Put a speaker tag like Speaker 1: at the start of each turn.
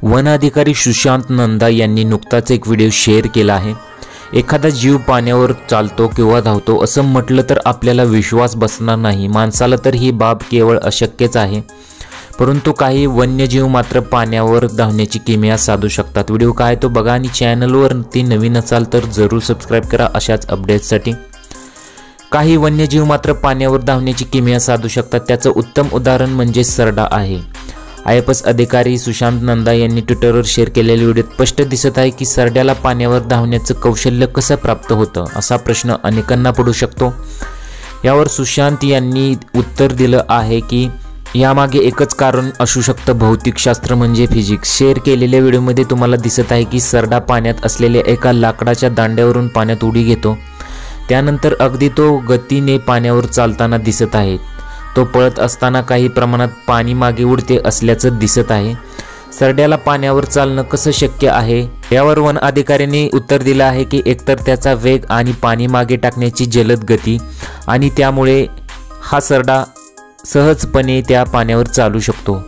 Speaker 1: One अधिकारी सुशांत नंदा यांनी नुकताच एक व्हिडिओ शेअर केला आहे। एखादा जीव पाण्यावर चालतो किंवा धावतो असं म्हटलं तर आपल्याला विश्वास बसणार नाही। माणसाला तर ही बाब केवळ अशक्यच आहे, परंतु काही वन्यजीव मात्र पाण्यावर धावण्याची किमया साधू शकतात। व्हिडिओ काय तो बघा आणि चॅनलवरती नवीन असाल तर जरूर सबस्क्राइब करा अशाच अपडेट्ससाठी। काही वन्यजीव मात्र पाण्यावर धावण्याची किमया साधू शकतात, त्याचं उत्तम उदाहरण म्हणजे सरडा आहे। IAS अधिकारी सुशांत नंदा यांनी ट्विटरवर शेअर केलेल्या व्हिडिओत स्पष्ट दिसत आहे की सरड्याला पाण्यावर धावण्याचं कौशल्य कसं प्राप्त होतं असा प्रश्न अनेकांना पडू शकतो। यावर सुशांत यांनी उत्तर दिलं आहे की यामागे एकच कारण असू शकतं, भौतिकशास्त्र म्हणजे फिजिक्स। शेअर केलेल्या व्हिडिओमध्ये तुम्हाला दिसत आहे की सरडा पाण्यात असलेल्या एका लाकडाच्या दांड्यावरून पाण्यात उडी घेतो, त्यानंतर अगदी तो गतीने पाण्यावर चालताना दिसत आहे। तो पळत असताना काही प्रमाणात पाणी मागे उडते असल्याचं दिसत आहे। सरड्याला पाण्यावर चालणं कसं शक्य आहे यावर वन अधिकाऱ्यांनी उत्तर दिलं आहे की एकतर त्याचा वेग आणि पाणी मागे टाकण्याची जलद गती, आणि त्यामुळे हा सरडा सहजपणे त्या पाण्यावर चालू शकतो।